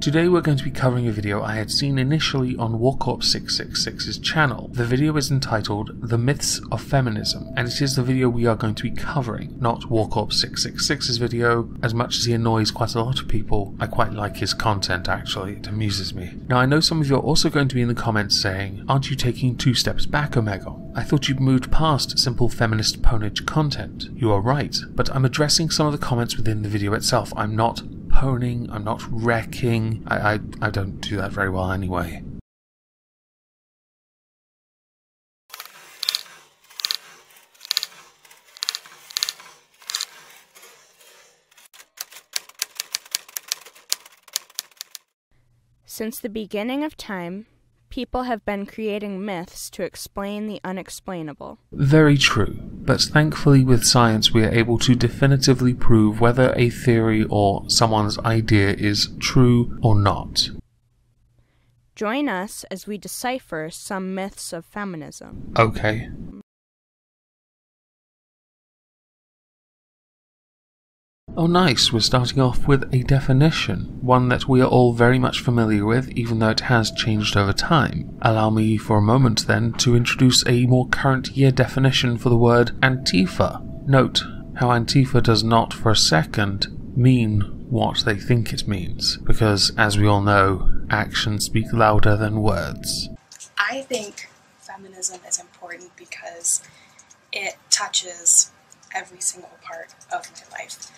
Today we're going to be covering a video I had seen initially on WarCorp666's channel. The video is entitled The Myths of Feminism, and it is the video we are going to be covering, not WarCorp666's video. As much as he annoys quite a lot of people, I quite like his content actually, it amuses me. Now I know some of you are also going to be in the comments saying, aren't you taking 2 steps back, Omegon? I thought you'd moved past simple feminist Pwnage content. You are right, but I'm addressing some of the comments within the video itself. I'm not pwning, I'm not wrecking. I don't do that very well anyway. Since the beginning of time, people have been creating myths to explain the unexplainable. Very true, but thankfully with science we are able to definitively prove whether a theory or someone's idea is true or not. Join us as we decipher some myths of feminism. Okay. Oh nice, we're starting off with a definition, one that we are all very much familiar with, even though it has changed over time. Allow me for a moment then to introduce a more current year definition for the word Antifa. Note how Antifa does not for a second mean what they think it means, because as we all know, actions speak louder than words. I think feminism is important because it touches every single part of my life.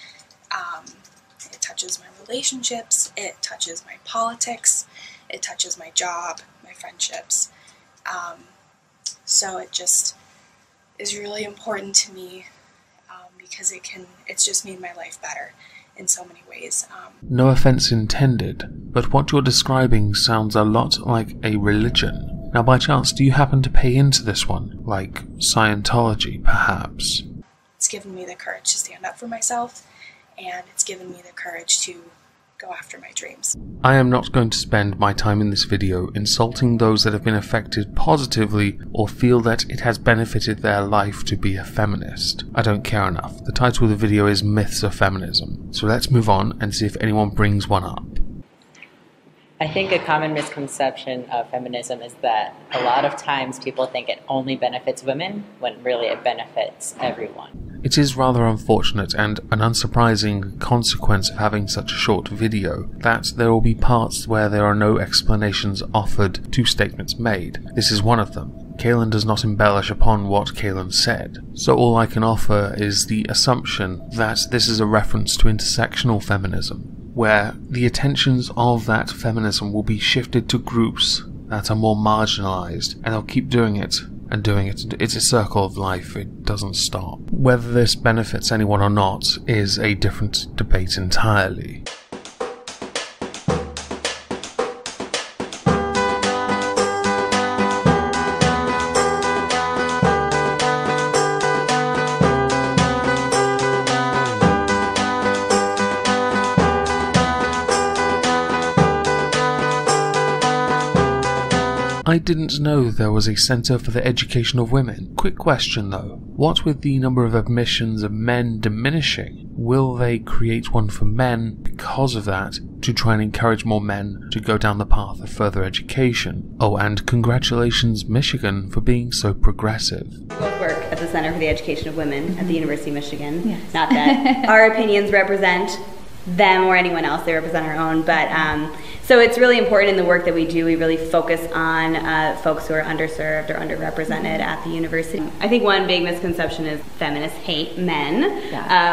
It touches my relationships, it touches my politics, it touches my job, my friendships. So it just is really important to me because it's just made my life better in so many ways. No offense intended, but what you're describing sounds a lot like a religion. Now by chance, do you happen to pay into this one? Like Scientology, perhaps? It's given me the courage to stand up for myself, and it's given me the courage to go after my dreams. I am not going to spend my time in this video insulting those that have been affected positively or feel that it has benefited their life to be a feminist. I don't care enough. The title of the video is Myths of Feminism, so let's move on and see if anyone brings one up. I think a common misconception of feminism is that a lot of times people think it only benefits women when really it benefits everyone. It is rather unfortunate and an unsurprising consequence of having such a short video that there will be parts where there are no explanations offered to statements made. This is one of them. Kaylin does not embellish upon what Kaylin said, so all I can offer is the assumption that this is a reference to intersectional feminism, where the attentions of that feminism will be shifted to groups that are more marginalized, and they'll keep doing it and doing it. It's a circle of life, it doesn't stop. Whether this benefits anyone or not is a different debate entirely. I didn't know there was a Centre for the Education of Women. Quick question though, what with the number of admissions of men diminishing, will they create one for men because of that, to try and encourage more men to go down the path of further education? Oh, and congratulations Michigan for being so progressive. We both work at the Center for the Education of Women at the University of Michigan. Yes. Not that our opinions represent them or anyone else, they represent our own, but so it's really important in the work that we do. We really focus on folks who are underserved or underrepresented at the university. I think one big misconception is feminists hate men,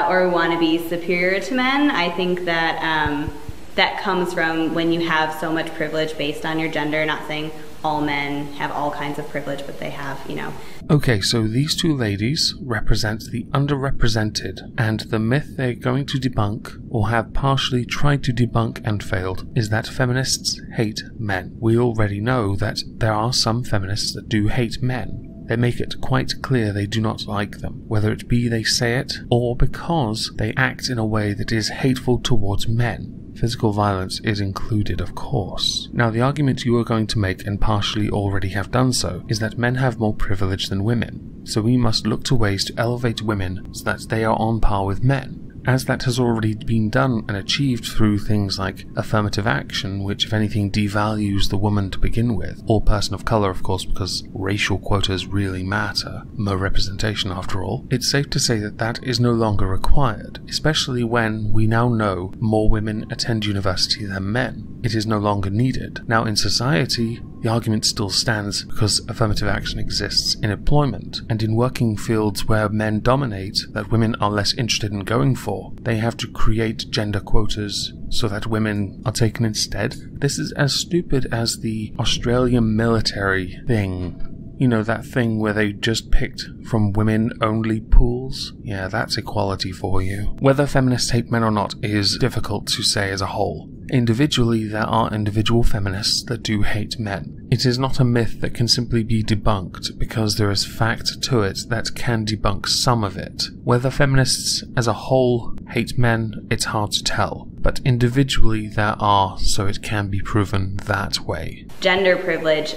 or want to be superior to men. I think that that comes from when you have so much privilege based on your gender. Not saying all men have all kinds of privilege, but they have, you know. Okay, so these two ladies represent the underrepresented, and the myth they're going to debunk, or have partially tried to debunk and failed, is that feminists hate men. We already know that there are some feminists that do hate men. They make it quite clear they do not like them, whether it be they say it, or because they act in a way that is hateful towards men. Physical violence is included, of course. Now, the argument you are going to make, and partially already have done so, is that men have more privilege than women, so we must look to ways to elevate women so that they are on par with men. as that has already been done and achieved through things like affirmative action, which if anything devalues the woman to begin with, or person of colour of course, because racial quotas really matter, more representation after all, it's safe to say that that is no longer required, especially when we now know more women attend university than men. It is no longer needed. Now in society, the argument still stands because affirmative action exists in employment, and in working fields where men dominate that women are less interested in going for, they have to create gender quotas so that women are taken instead. This is as stupid as the Australian military thing. You know, that thing where they just picked from women-only pools? Yeah, that's equality for you. Whether feminists hate men or not is difficult to say as a whole. Individually, there are individual feminists that do hate men. It is not a myth that can simply be debunked because there is fact to it that can debunk some of it. Whether feminists as a whole hate men, it's hard to tell. But individually there are, so it can be proven that way. Gender privilege,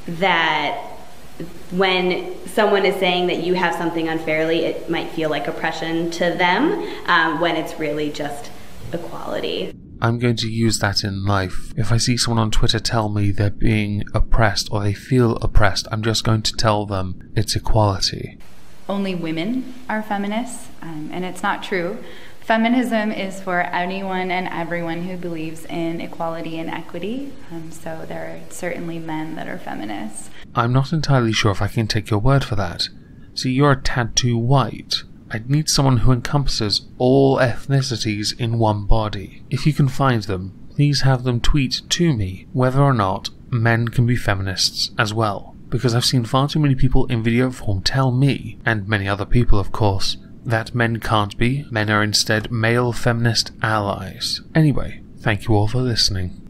that when someone is saying that you have something unfairly, it might feel like oppression to them, when it's really just equality. I'm going to use that in life. If I see someone on Twitter tell me they're being oppressed or they feel oppressed, I'm just going to tell them it's equality. Only women are feminists, and it's not true. Feminism is for anyone and everyone who believes in equality and equity, so there are certainly men that are feminists. I'm not entirely sure if I can take your word for that. See, you're a tad too white. I'd need someone who encompasses all ethnicities in one body. If you can find them, please have them tweet to me whether or not men can be feminists as well. Because I've seen far too many people in video form tell me, and many other people of course, that men can't be. Men are instead male feminist allies. Anyway, thank you all for listening.